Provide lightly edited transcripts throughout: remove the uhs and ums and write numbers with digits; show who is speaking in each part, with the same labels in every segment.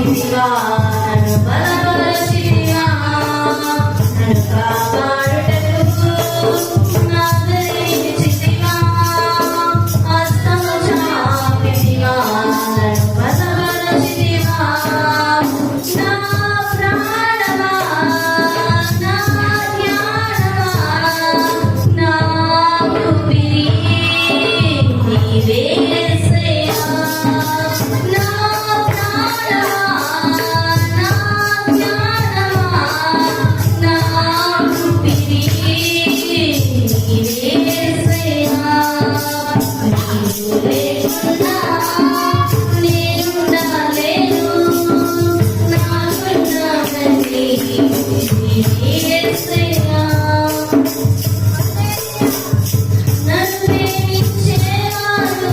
Speaker 1: కాపాడితివా నన్ను బలపరచితివా నన్ను కాపాడుటకు ఆదరించితివా హస్తము చాపితివా నన్ను బలపరచితివా నా ప్రాణమా నా జ్ఞానమా నా ఊపిరి నీవే నన్ను ప్రేమించేవారు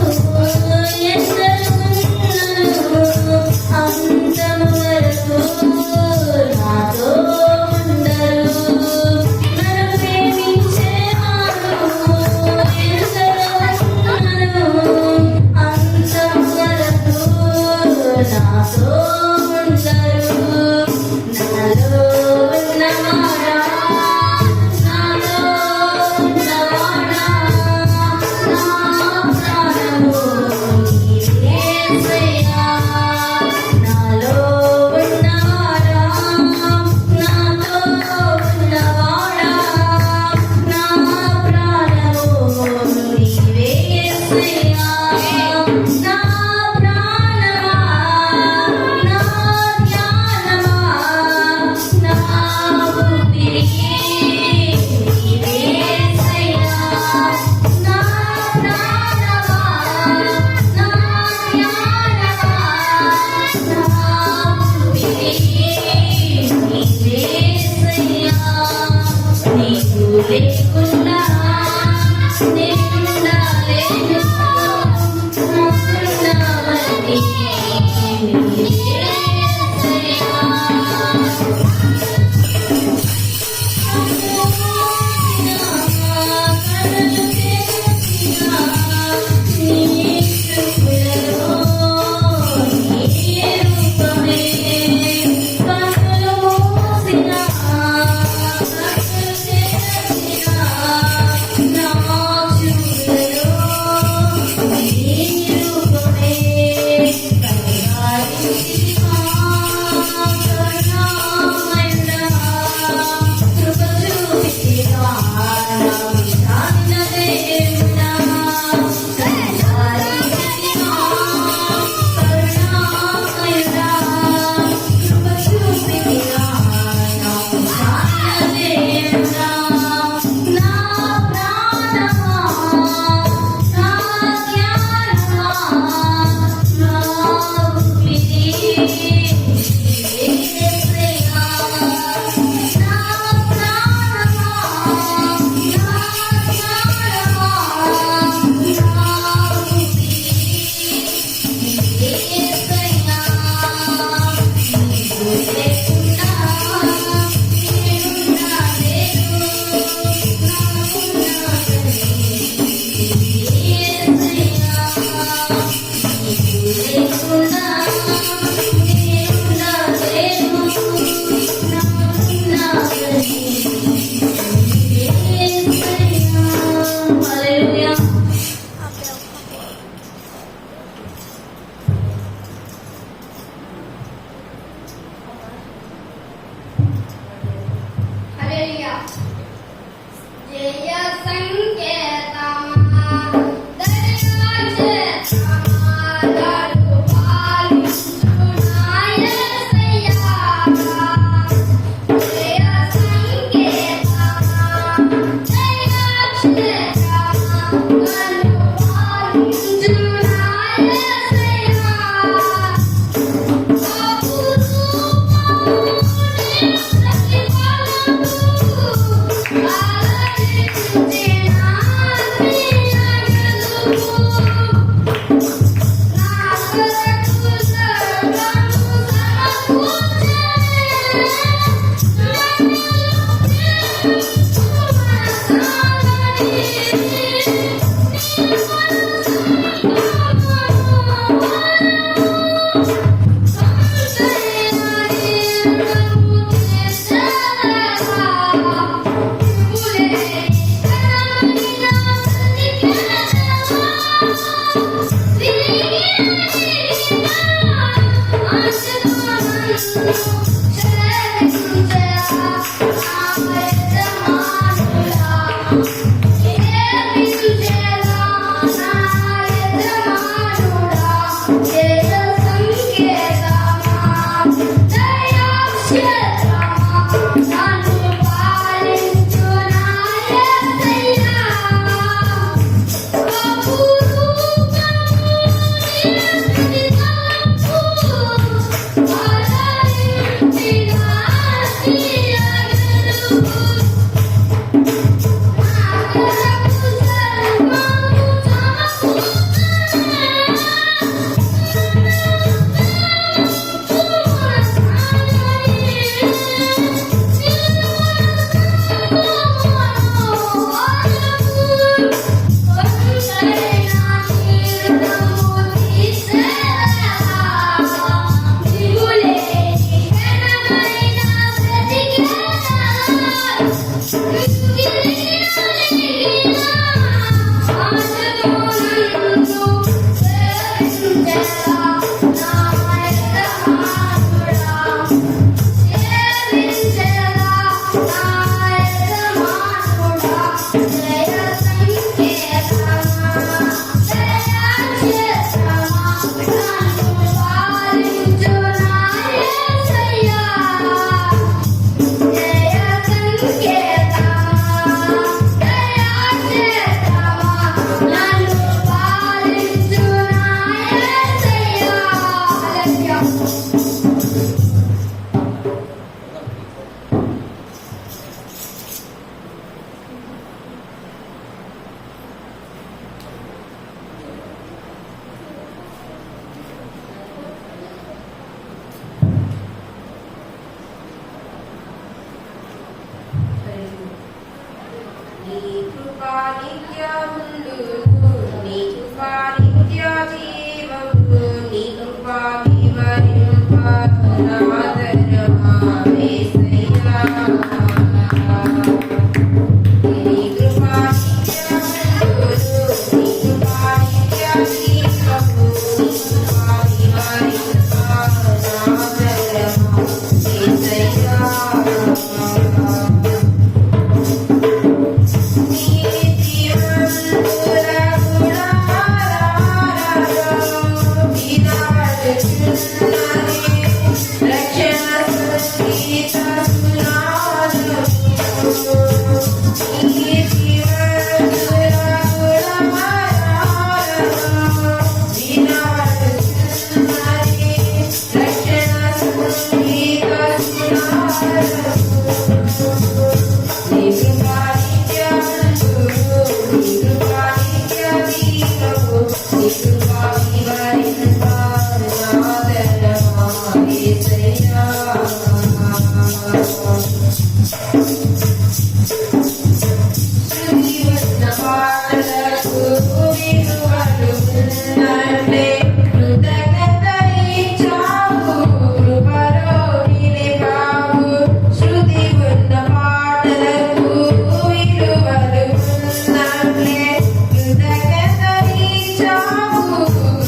Speaker 1: చావు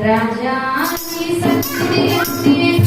Speaker 1: राजानी सत्य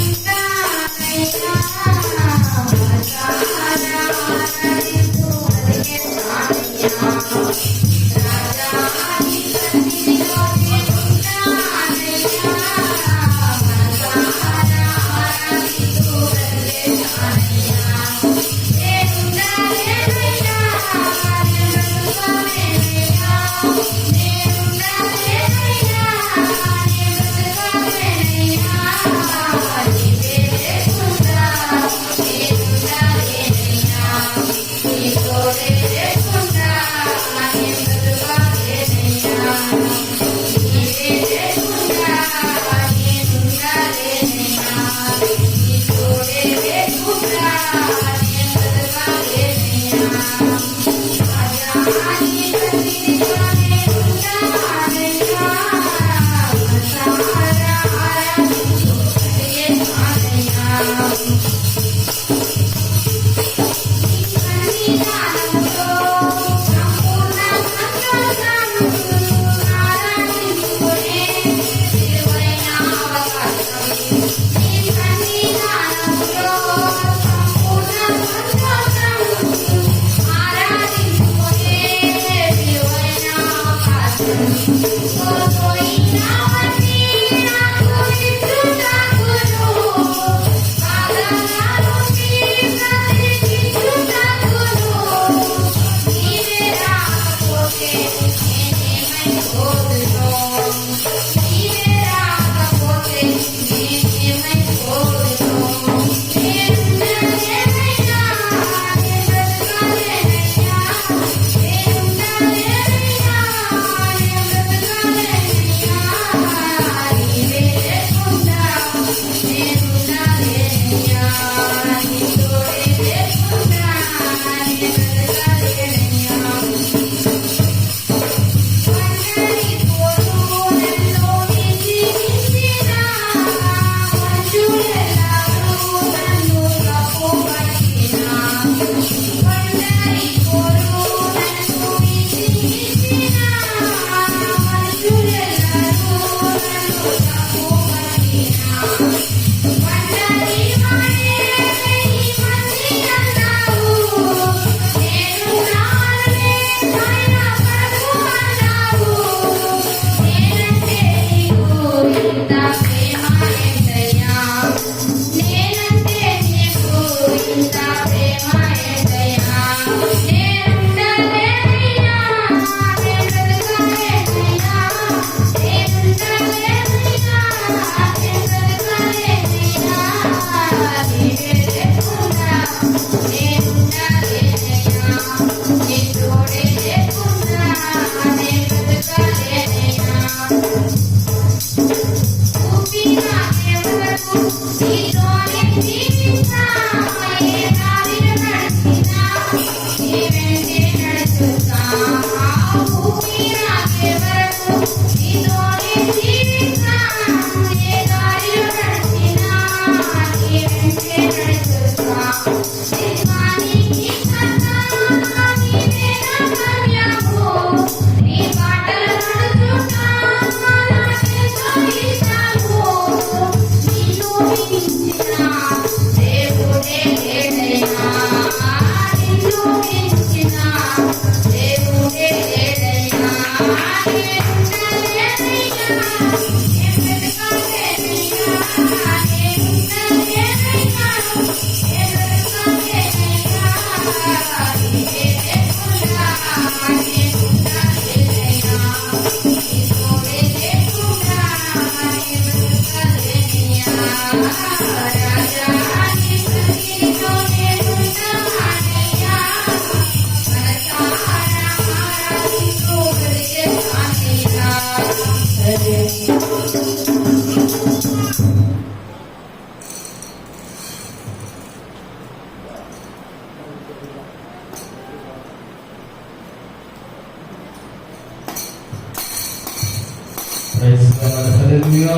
Speaker 2: హల్లెలూయా.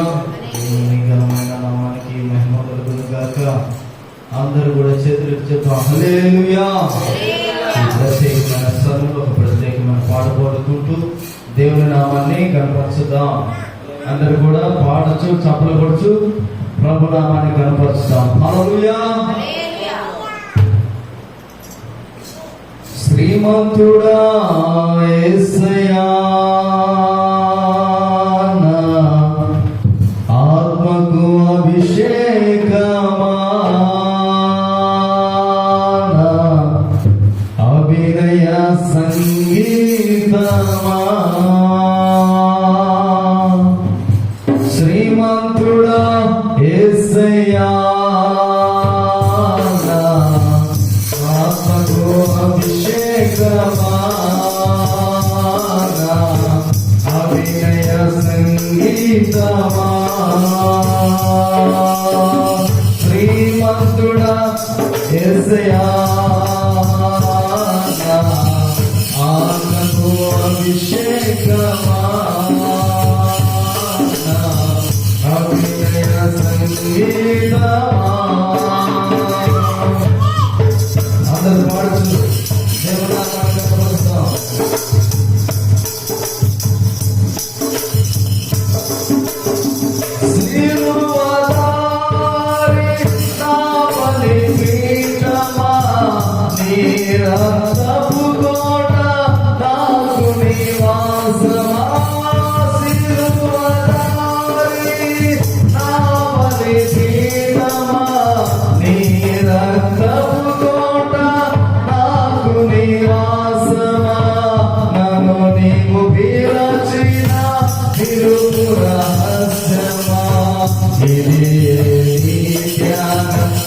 Speaker 2: దేవుని ఘనమైన నామానికి మహిమ కలుగును గాక. అందరూ కూడా చేతులకు చెప్తాం హల్లెలూయా. ఈ ప్రత్యేకమైన స్థలంలో ఒక ప్రత్యేకమైన పాట పాడుకుంటూ దేవుని నామాన్ని కనపరచుదాం. అందరూ కూడా పాడచ్చు, చప్పలు కొడుచు ప్రభు నామాన్ని కనపరచుదాం. హల్లెలూయా. శ్రీమంతుడా యేసయ్యా, ఆత్మకు అభిషేకమా, అభినయ సంగీతమా, శ్రీమంతుడా యేసయ్యా, ఆత్మకు అభిషేకమా, అభినయ సంగీతమా, శ్రీమంతుడా యేసయ్యా, ఆత్మకు అభిషేకమా, అభినయ సంగీతమా. అందరూ పాడుచు దేవుని నామాన్ని కనపరుస్తాం.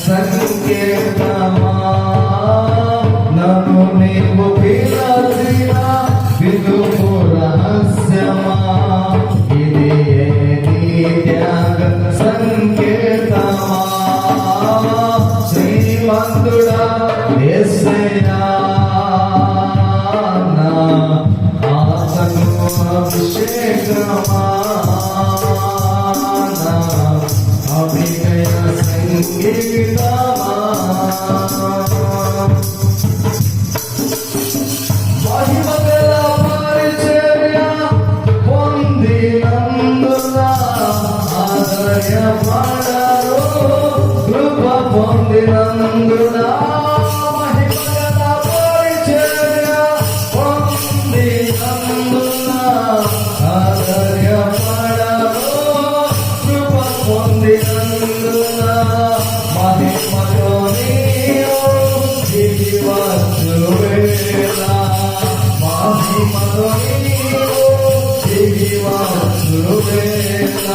Speaker 2: సంకేతమా నన్ను నీవు పిలచిన విదుపు రహస్యమా, ఇది నీ త్యాగ సంకేతమా, శ్రీమంతుడా యేసయ్యా, నా ఆత్మకు అభిషేకమా, అభినయ సంగీతమా. మహిమగల పరిచర్య పొందినందున ఆశ్రయపడరు, కృప పొందినందున మహిమగల పరిచర్య పొందినందున ఆశ్రయపడరు, కృప పొందినందున మహిమలో నీవు దిగివచ్చు వేళ, మహిమలో నీవు దిగివచ్చు వేళ,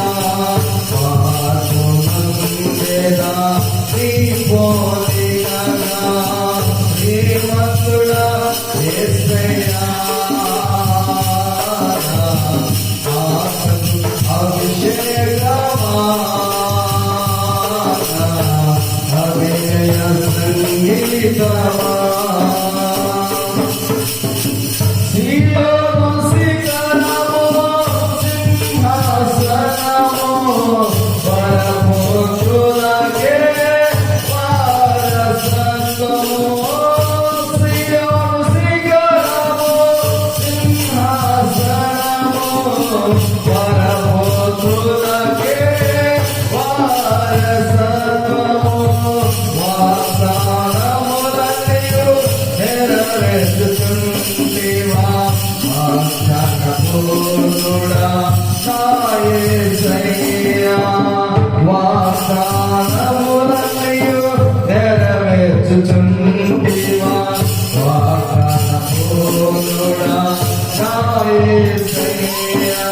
Speaker 2: మార్పునందేదా నీ పోలికగా, శ్రీమంతుడా యేసయ్యా, ఆత్మకు అభిషేకమా, అభినయ సంగీతమా, సీయోను శిఖరము సింహాసనము, పరమపుత్రులకే వారసత్వము, సీయోను శిఖరము సింహాసనము, పరమపుత్రులకే వారసత్వము, వాగ్దానములన్నీయు నెరవేర్చుచుంటివా, వాగ్దానపూర్ణుడా నా యేసయ్యా, వాగ్దానములన్నీయు నెరవేర్చుచుంటివా, వాగ్దానపూర్ణుడా నా యేసయ్యా,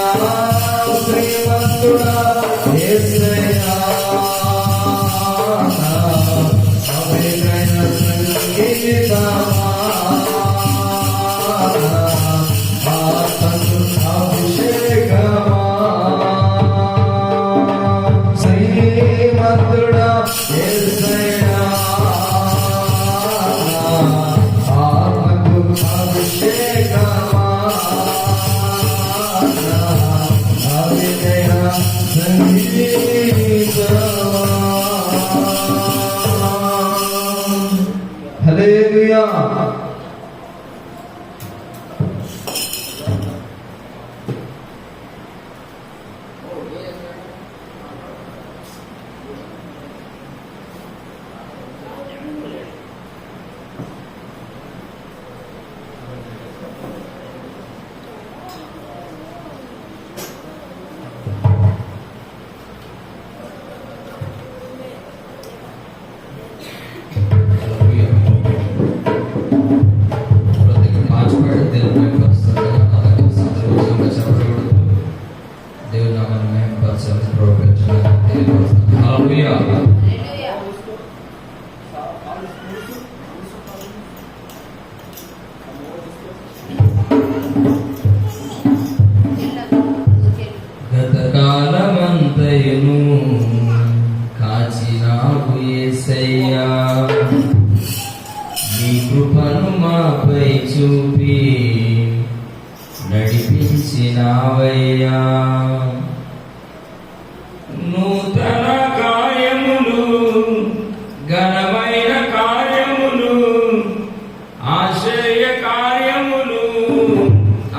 Speaker 2: శ్రీమంతుడా యేసయ్యా, అభినయ సంగీతమా, ఆత్మకు అభిషేకమా, హల్లెలూయా. గతకాలమంతయును కాచినావు యేసయ్యా, నీ కృపను మాపై చూపి నడిపించినావయ్యా. నూతన కార్యములు, ఘనమైన కార్యములు, ఆశ్చర్య కార్యములు,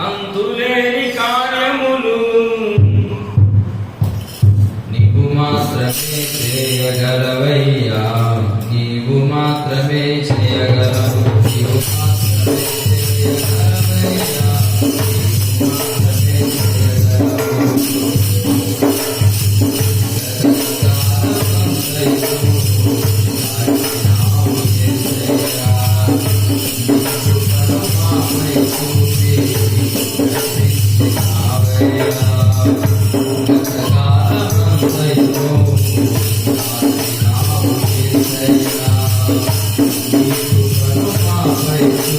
Speaker 2: అంతులేని కార్యములు నీవు మాత్రమే చేయగలవయ్యా. నీవు మాత్రమే చేయగలవు. నీవు మాత్రమే చేయగలవయ్యా. నీవు మాత్రమే చేయగలవు.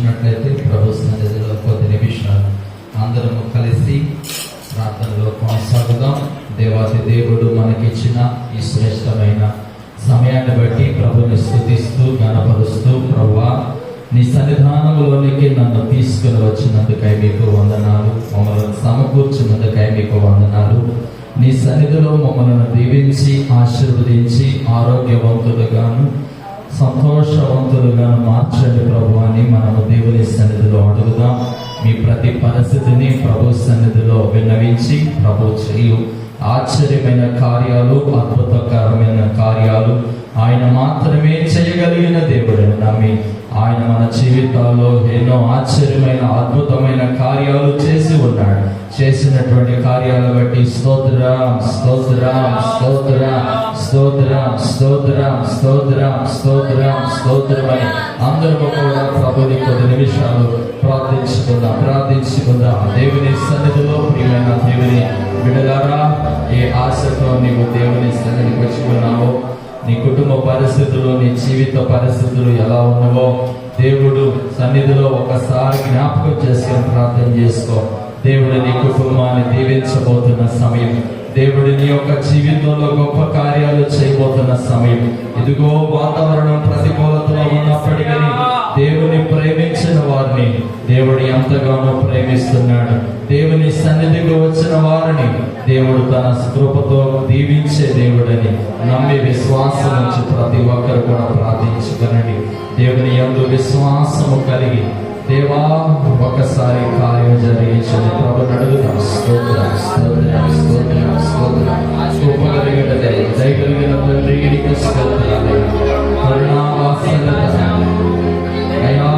Speaker 2: కూర్చున్నట్లయితే ప్రభు సన్నిధిలో కొద్ది నిమిషాలు అందరము కలిసి ప్రార్థనలో కొనసాగుదాం. దేవాది దేవుడు మనకిచ్చిన ఈ శ్రేష్టమైన సమయాన్ని బట్టి ప్రభుని స్తుతిస్తూ గణపరుస్తూ, ప్రభువా నీ సన్నిధానంలోనికి నన్ను తీసుకుని వచ్చినందుకై మీకు వందనాలు. మమ్మల్ని సమకూర్చినందుకై మీకు వందనాలు. నీ సన్నిధిలో మమ్మల్ని దీవించి ఆశీర్వదించి ఆరోగ్యవంతులుగాను సంతోషవంతులుగాను మార్చండి ప్రభు అని మనము దేవుని సన్నిధిలో అడుగుదాం. మీ ప్రతి పరిస్థితిని ప్రభు సన్నిధిలో విన్నవించి ప్రభు చేయు ఆశ్చర్యమైన కార్యాలు, అద్భుతకరమైన కార్యాలు ఆయన మాత్రమే చేయగలిగిన దేవుడని నమ్మి ఆయన మన జీవితాల్లో ఎన్నో ఆశ్చర్యమైన అద్భుతమైన కార్యాలు చేసి ఉన్నాడు. చేసినటువంటి కార్యాలను బట్టి స్తోత్రం స్తోత్రం స్తోత్రం స్తోత్రం స్తోత్రం స్తోత్రం స్తోత్రం స్తోత్రమని అందరూ కూడా ప్రభుని కొద్ది నిమిషాలు ప్రార్థించుకుందాం. దేవుని సన్నిధిలో ప్రియమైన దేవుని బిడ్డలారా, ఏ ఆశతో నీవు దేవుని సన్నిధికి వచ్చి ఉన్నావో, నీ కుటుంబ పరిస్థితులు, నీ జీవిత పరిస్థితులు ఎలా ఉన్నావో దేవుడు సన్నిధిలో ఒకసారి జ్ఞాపకం చేసుకొని ప్రార్థన చేసుకో. దేవుడు నీ కుటుంబాన్ని దీవించబోతున్న సమయం, దేవుడు నీ యొక్క జీవితంలో గొప్ప కార్యాలు చేయబోతున్న సమయం. ఇదిగో వాతావరణం ప్రతికూలతలో ఉన్నప్పటికీ దేవుని ప్రేమించిన వారిని దేవుడు ఎంతగానో ప్రేమిస్తున్నాడు. దేవుని సన్నిధికి వచ్చిన వారిని దేవుడు తన కృపతో దీవించే దేవుడని నమ్మి విశ్వాసం నుంచి ప్రతి ఒక్కరు కూడా ప్రార్థించుకునండి. దేవుని యందు విశ్వాసము కలిగి దేవా ఒకసారి కార్యం జరిగించండి ప్రభు అడుగుదాం. స్తోత్రం స్తోత్రం స్తోత్రం స్తోత్రం. కృపగలిగిన దయగలిగిన తండ్రి నీకు స్తోత్రాలు. కరుణావాసనత అయ్యా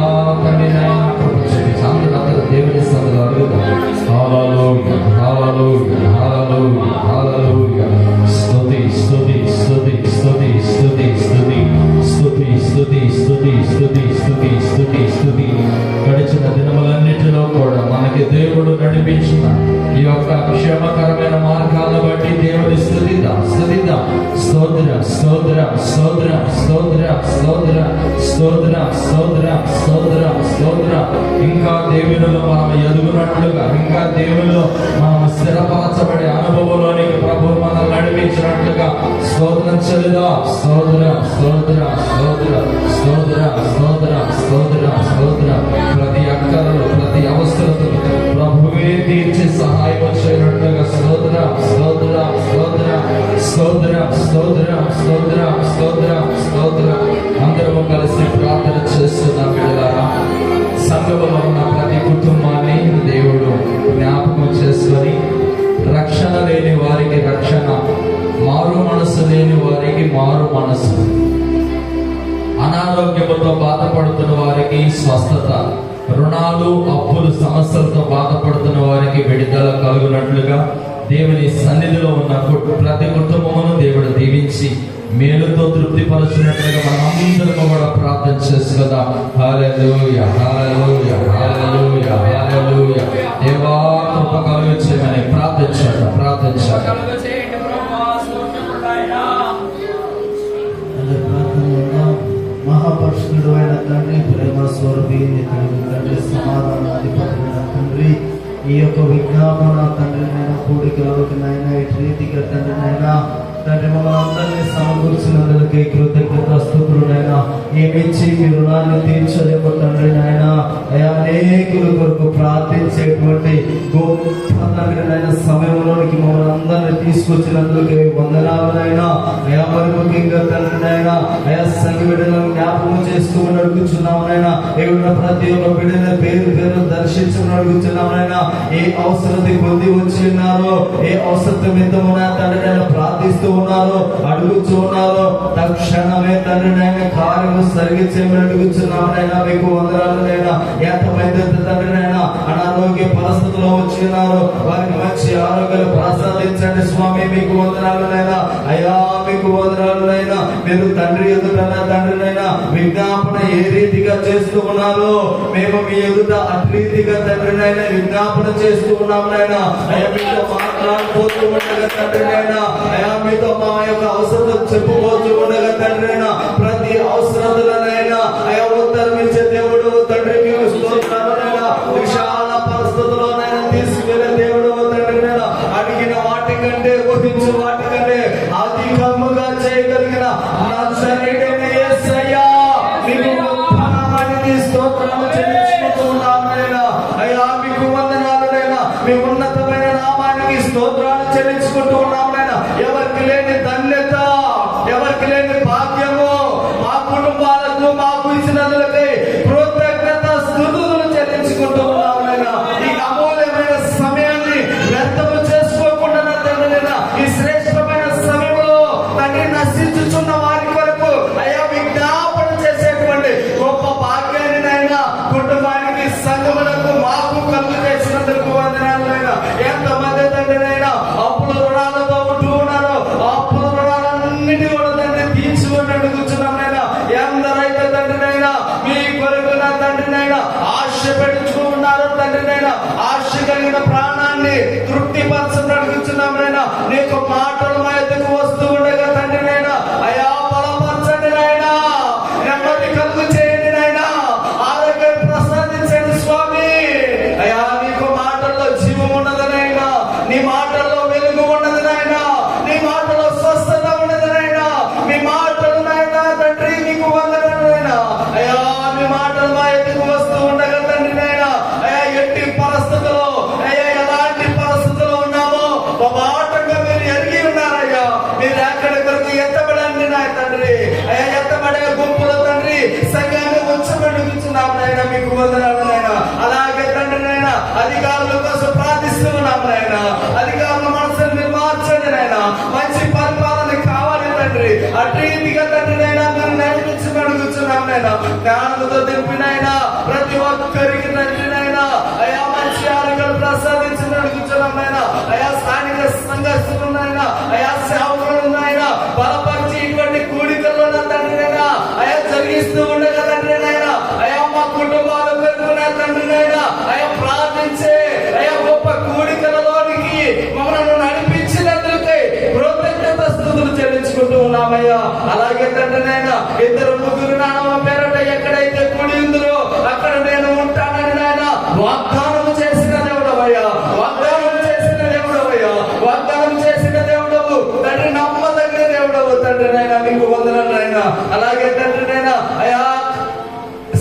Speaker 2: తండ్రి నాయన కృప చూపించు. అందరూ దేవుని సన్నిధిలో అడుగుదాం. హల్లెలూయా హల్లెలూయా హల్లెలూయా హల్లెలూయా. స్తుతి స్తుతి స్తుతి స్తుతి స్తుతి స్తుతి స్తుతి స్తుతి స్తుతి స్తుతి స్తుతి స్తుతి స్తుతి. గడిచిన దినములన్నిటిలో కూడా మనకి దేవుడు నడిపించిన ఈ యొక్క క్షేమకరమైన మార్గాలను బట్టి దేవుడి స్తుతిద్దాం స్తుతిద్దాం. స్తోత్రం స్తోత్రం స్తోత్రం స్తోత్రం స్తోత్రం స్తోత్రం స్తోత్రం స్తోత్రం స్తోత్రం. ఇంకా దేవునిలో మనం ఎదుగునట్లుగా, ఇంకా దేవునిలో మనం స్థిరపరచబడే అనుభవంలోనికి ప్రభు మనం నడిపించినట్లుగా స్తోత్రం చెల్లిద్దాం. స్తోత్రం స్తోత్రం స్తోత్రం స్తోత్రం స్తోత్రం స్తోత్రం స్తోత్రం. ప్రతి అక్కరలు, ప్రతి అవసరతలు ప్రభువే తీర్చి సహాయం చేయనట్లుగా స్తోత్రం స్తోత్రం స్తోత్రం స్తోత్రం స్తోత్రం స్తోత్రం స్తోత్రం స్తోత్రం. అందరము కలిసి ప్రార్థన చేస్తున్నాం. బిడ్డలారా, సంఘములో ఉన్న ప్రతి కుటుంబాన్ని దేవుడు జ్ఞాపకం చేసుకొని రక్షణ లేని వారికి రక్షణ, మారు మనసు లేని వారికి మారు మనసు, అనారోగ్యముతో బాధపడుతున్న వారికి స్వస్థత, రుణాలు అప్పులు సమస్యలతో బాధపడుతున్న వారికి విడుదల కలుగునట్లుగా దేవుని సన్నిధిలో ఉన్న ప్రతి కుటుంబమును దేవుడు దీవించి మేలుతో తృప్తిపరచినట్లుగా మనందరము కూడా ప్రార్థన చేసుకుందాం. హల్లెలూయా హల్లెలూయా హల్లెలూయా హల్లెలూయా. దేవా కృప కలుగచేయమని ప్రార్థించండి ప్రార్థించండి.
Speaker 3: మహాపరిశుద్ధుడు అయిన తండ్రి, ప్రేమ స్వరూపి తండ్రి, సమాధానాధిపతులైన తండ్రి, ఈ యొక్క విజ్ఞాపన తండ్రి నైనా కూడికలోకి నైనా ఇటు రీతిగా తండ్రి నైనా తండ్రి మమ్మల్ని అందరినీ సమకూర్చినందుకే కృతజ్ఞతాస్తుతులైనా. ఏమిచ్చి మీ రుణాన్ని తీర్చలేము తండ్రి నాయన. అయా అనేకుల కొరకు ప్రార్థించేటువంటి గొప్ప తండ్రి నాయన సమయంలోనికి మమ్మల్ని అందరినీ తీసుకొచ్చినందుకే వందనాలనైనా. అయా మరి ముఖ్యంగా తండ్రి నాయన అయా సంఘ బిడ్డలను జ్ఞాపకం చేస్తూ అడుగుచున్నామనైనా. ఏడున్న ప్రతి ఒక్క బిడ్డల పేరు పేరు దర్శించుకుని అడుగుచున్నామనైనా. ఏ అవసరత పొంది వచ్చి ఉన్నారో, ఏ అవసరం మితమున తండ్రి నాయన ప్రార్థిస్తూ ఉన్నారో, అడుగుచూ ఉన్నారో, తక్షణమే తండ్రి నాయన కార్యము జరిగించేమని అడుగుచున్నామనైనా. మీకు వందనాలనైనా. ఎంతమంది తండ్రి నాయన అనారోగ్య పరిస్థితుల్లో వచ్చి ఉన్నారో వారికి మంచి ఆరోగ్యాలు ప్రసాదించండి స్వామి. మీకు వందనాలనైనా. అయ్యా మీకు వందనాలనైనా. మీరు తండ్రి ఎదుట తండ్రినైనా విజ్ఞాపన ఏ రీతిగా చేస్తూ ఉన్నారో మేము మీ ఎదుట అటు రీతిగా తండ్రినైనా విజ్ఞాపన చేస్తూ ఉన్నామనైనా. అయ్యా మీతో మాట్లాడిపోతూ ఉండగా తండ్రినైనా, అయా మీతో మా యొక్క అవసరం చెప్పుకోవచ్చు ఉండగా తండ్రినైనా, ప్రతి అవసరతలనైనా అయా ఉత్తరం ఇచ్చే దేవుడు తండ్రి మీకు
Speaker 2: ఊహించు వాటికంటే అధికముగా చేయగలిగిన నజరేయుడైన యేసయ్యా నీకు గొప్ప నామానికి స్తోత్రాలు చెల్లించుకుంటూ ఉన్నాము నాయనా. అయ్యా మీకు వందనాలు నాయనా. మీ ఉన్నతమైన నామానికి స్తోత్రాలు చెల్లించుకుంటూ ఉన్నాము నాయనా. ఎవరికి లేని ధన్యత, ఎవరికి లేని భాగ్యము మా కుటుంబాలకు మాకు ఇచ్చినందులకై కృతజ్ఞత స్తుతులు చెల్లించుకుంటూ ఉన్నాము నాయనా. ఈ అమూల్యమైన సమయాన్ని వ్యర్థము చేసుకోకుండా నా తండ్రి నాయనా, ఈ శ్రేష్టమైన సమయంలో తండ్రి నశించుచున్న వారి కొరకు అయ్యా విజ్ఞాపన చేసేటువంటి గొప్ప భాగ్యాన్ని నాయనా కుటుంబానికి, సంఘములకు, మాకు కలుగు చేసినందుకు వందనాలు నాయనా. ఎంతమంది తండ్రి నాయనా అప్పుల రుణాలతో ఉంటూ ఉన్నారో ఆ అప్పుల రుణాలన్నిటి కూడా తండ్రి తీర్చుకుంటూ కూర్చున్నాం నాయనా. ఎందరైతే తండ్రి నాయనా మీ కొరకు నా తండ్రి నాయనా ఆశ పెట్టుచూ ఉన్నారో తండ్రి నాయనా, ఆశ కలిగిన ప్రాణాన్ని తృప్తిపరచడానికి కూర్చున్నాం నాయనా. నీకు మాటలు మా ఎదుకు వస్తూ ఉండగా తండ్రి నాయనా అయా బలపరచండి నాయనా, నెమ్మది కలుగు చేయండి నాయనా, ఆరోగ్యం ప్రసాదించండి స్వామి. అయా నీకు మాటల్లో జీవం ఉన్నది నాయనా, నీ మాటల్లో వెలుగు ఉన్నది నాయనా, నీ మాటలో స్వస్థత ఉన్నది నాయనా. మీ మాటలు నాయనా తండ్రి నీకు వందనాలు నాయనా. అయా మీ మాటలు మా ఎదుకు వస్తూ ఉండగా తండ్రి నాయనా అయా ఎట్టి పరిస్థితుల్లో అయ్యా ఎలాంటి పరిస్థితుల్లో ఉన్నామో బాటంగా మీరు ఎరిగి ఉన్నారయ్యా. మీరు ఎక్కడ కొరకు ఎత్తబడండి నా తండ్రి. అయ్యా ఎత్తబడే గుంపులో తండ్రి సంఘాన్ని ఉంచబడుతున్నాం నాయన. మీకు వందనాలు నాయన. అలాగే తండ్రి నాయన అధికారుల కోసం ప్రార్థిస్తూ ఉన్నాం నాయన. అధికారుల మనసును మీరు మార్చండి నాయన. మంచి పరిపాలన కావాలి తండ్రి. అటు రీతిగా తండ్రి నాయన మీరు నడిపించబడుతున్నాం నాయన. జ్ఞానంతో దింపినైనా ప్రతి ఒక్కరికి తండ్రి నాయన అయా మంచి ఆరోగ్యాలు ప్రసాదించబడుతున్నాం నాయన. అయా స్థానిక సంఘస్థులున్నాయన, అయా సేవకులున్నాయన బలపరిచి ఇటువంటి కూడికల్లో తండ్రి నాయన అయా జరిగిస్తూ ఉండగా తండ్రి నాయన అయా మా కుటుంబాల పెరుగున తండ్రి నాయన అయా ప్రార్థించే అయా గొప్ప కూడికలలోనికి మమ్మల్ని నడిపించినందుకై కృతజ్ఞత స్తుతులు చెల్లించుకుంటూ ఉన్నామయ్యా. అలాగే తండ్రి నాయన ఇద్దరు ముగ్గురు నానమ్మ పేరట ఎక్కడైతే కూడి ఉందో అక్కడ నేను ఉంటానని నాయన వాగ్దానం చేసిన దేవుడవయ్యా, వాగ్దానం చేసిన దేవుడవయ్యా, వాగ్దానం చేసిన దేవుడవు తండ్రి, నమ్మదగిన దేవుడవు తండ్రి నాయన. మీకు వందనాలు నాయన. అలాగే తండ్రి నాయన అయా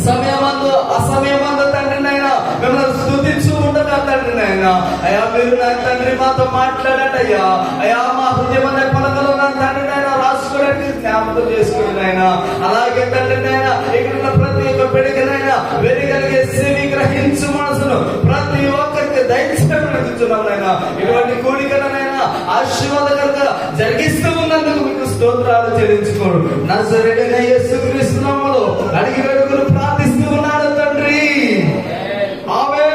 Speaker 2: సమయమందు అసమయమందు తండ్రి నాయన మిమ్మల్ని స్తుతించు ఉండగా తండ్రి నాయన అయా మీరు నా తండ్రి మాతో మాట్లాడటయ్యా. అయా మా హృదయం అనే పలకలో నా తండ్రి నాయన రాసుకోవడానికి జ్ఞాపకం చేసుకుని నాయన. అలాగే తండ్రి నాయన ఇక్కడ ప్రతి ఒక్క బిడ్డకనైనా వెలుగలిగే సెవి గ్రహించు మనసును ప్రతి ఒక్కరికి దయచేస్తున్నాం నాయన. ఇటువంటి కూడికలనైనా ఆశీర్వాదకరంగా జరిగిస్తూ ఉన్నందుకు మీకు స్తోత్రాలు చెల్లించుకోడు. నజరేయుడైన యేసుక్రీస్తు నామములో అడిగి వేడుకలు ప్రార్థిస్తూ ఉన్నాడు తండ్రి. ఆమేన్.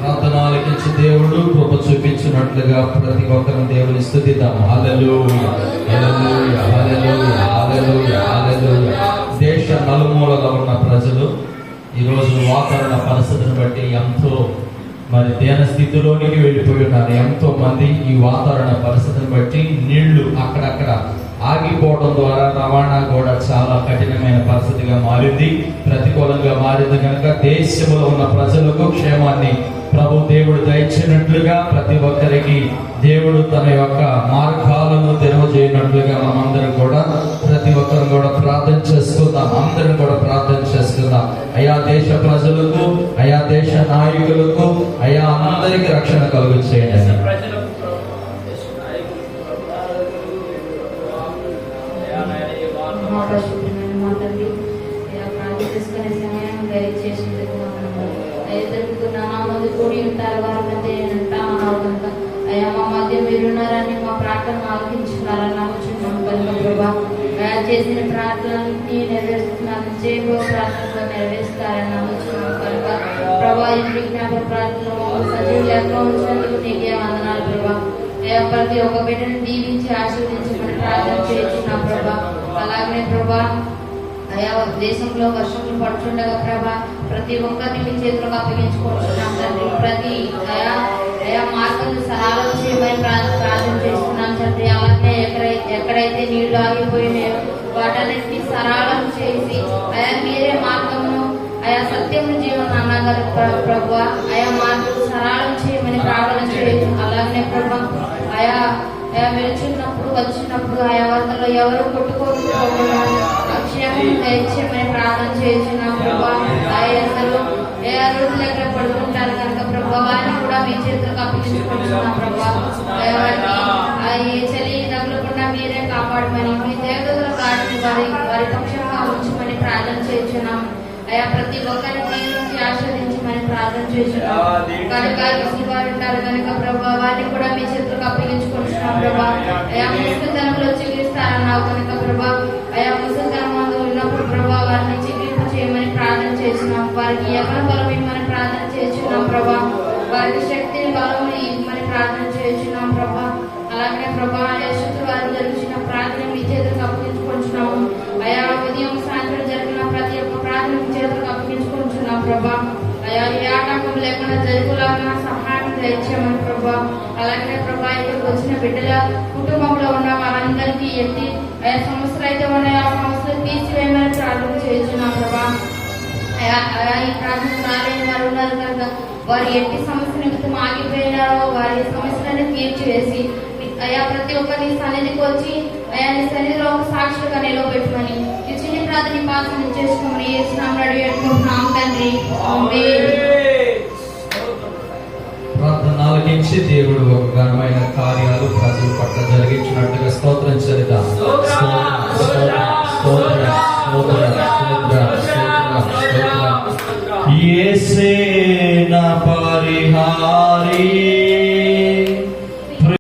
Speaker 3: ప్రార్థన ఆలకించి దేవుడు కృప చూపించినట్లుగా ప్రతి ఒక్కరిని దేవుని స్తుతిద్దాం. హల్లెలూయా, హల్లెలూయా, హల్లెలూయా, హల్లెలూయా, హల్లెలూయా. దేశ నలుమూలలో ఉన్న ప్రజలు ఈరోజు వాతావరణ పరిస్థితిని బట్టి ఎంతో దీన స్థితిలోనికి వెళ్ళిపోయి ఉన్నారు. ఎంతో మంది ఈ వాతావరణ పరిస్థితిని బట్టి నీళ్లు అక్కడక్కడ ఆగిపోవడం ద్వారా రవాణా కూడా చాలా కఠినమైన పరిస్థితిగా మారింది, ప్రతికూలంగా మారింది. కనుక దేశంలో ఉన్న ప్రజలకు క్షేమాన్ని ప్రభు దేవుడు దయచినట్లుగా ప్రతి ఒక్కరికి దేవుడు తన యొక్క మార్గాలను తెలియజేయనట్లుగా మనందరం కూడా ప్రతి ఒక్కరు కూడా ప్రార్థన చేసుకుందాం. అందరం కూడా ప్రార్థన చేసుకుందాం. అయా దేశ ప్రజలకు, అయా దేశ నాయకులకు, అయా అందరికి రక్షణ కలుగు చేయండి.
Speaker 1: కూడి ఉంటారు వారి మధ్య ఉంటామన్నావు కనుక అయ్యా మా మధ్య మీరున్నారని మా ప్రార్థన ఆలకించున్నారని నమ్ముచున్నాం కనుక ప్రభా అయా చేసిన ప్రార్థనలన్నీ నెరవేరుస్తున్నారని చేయబో ప్రార్థనలో నెరవేరుస్తారని నమ్ముచున్నాం కనుక ప్రభా ఈ విజ్ఞాపన ప్రార్థనలో సజీవ లెక్కలో ఉంచినందుకు నీకే వందనాలు ప్రభా. అయ్యా ప్రతి ఒక్క బిడ్డను దీవించి ఆశీర్వదించమని ప్రార్థన చేస్తున్నాం ప్రభా. అలాగనే ప్రభా అయా దేశంలో వర్షములు పడుతుండగా ప్రభా ప్రతి ఒక్కరిని మీ చేతులకు అప్పగించుకుంటున్నాం తండ్రి. ప్రతి అయా మార్గాలు సరళం చేయమని ప్రార్థన చేస్తున్నాం తండ్రి. అలాగే ఎక్కడైతే నీళ్లు ఆగిపోయినాయో వాటన్నిటిని సరళం చేసి అయా మీరే మార్గమును అయా సత్యం జీవనం అన్నగారు ప్రభు అయా మార్గం సరళం చేయమని ప్రార్థన చేయొచ్చు. అలాగనే ప్రభా అయా ఆయా వర్తలో ఎవరు కొట్టుకోకపోకుండా క్షేమం దయచేయమని ప్రార్థన చేస్తున్నాం ప్రభా. అసలు ఏ రోడ్ల దగ్గర పడుకుంటారు కనుక ప్రభా వారిని కూడా మీ చేతులకు అప్పగించుకుంటున్నాం ప్రభా. ఏ చలి తగలకుండా మీరే కాపాడమని మీ దేవతల కాడిని వారి పక్షంగా ఉంచమని ప్రార్థన చేస్తున్నాం అయ్యా. ప్రతి ఒక్కరిని దీవించి ఆస్వాదించమని ప్రార్థన చేస్తున్నాం కనుక వారు ఉంటారు కనుక ప్రభా వారిని కూడా మీ చేతులకు అప్పగించుకుంటున్నాం ప్రభా. అయా ముసలితనంలో చికిత్సారన్నావు కనుక ప్రభా. అయా ముసలితనంలో ఉన్నప్పుడు ప్రభా వారిని చికిత్స చేయమని ప్రార్థన చేస్తున్నాం. వారికి ఎవరి బలం ఇవ్వమని ప్రార్థన చేస్తున్నాం ప్రభా. వారికి శక్తిని బలం ఇవ్వమని ప్రార్థన చేస్తున్నాం ప్రభా. అలాగే ప్రభా శుక్రవారం జరుగుతున్న ప్రార్థన మీ చేతులకు అప్పగించుకుంటున్నాము అయా. ఉదయం సాయంత్రం జరిగిన ప్రతి ఒక్క ప్రార్థన మీ చేతులకు అప్పగించుకుంటున్నాం ప్రభా. అయా ఏ ఆటంకం లేకుండా జరుగులాగా సహాయం దయచేయమని ప్రభా. అలాగే ప్రభా ఇక్కడికి వచ్చిన బిడ్డల కుటుంబంలో ఉన్న వారందరికీ ఎట్టి సమస్యలు అయితే ఉన్నాయో ఆ సమస్యలు తీసివేయమని ప్రార్థన చేస్తున్నాం ప్రభా. ఈ ప్రార్థన రాలేని వారు ఉన్నారు కనుక వారి ఎట్టి సమస్య నిమిత్తం ఆగిపోయినారో వారి సమస్యలను తీర్చివేసి అయా ప్రతి ఒక్కరి సన్నిధికి వచ్చి అయా నీ సన్నిధిలో ఒక సాక్షులుగా నిలబెట్టమని ఈ చిన్న ప్రార్థన పాసన చేసుకోమని యేసునామములో అడుగుతున్నాం తండ్రి. ఆమేన్.
Speaker 4: ప్రార్థన ఆలకించి దేవుడు ఒక ఘనమైన కార్యాలు ప్రజల పట్ల జరిగించినట్లుగా స్తోత్రం చెల్లిస్తున్నాం.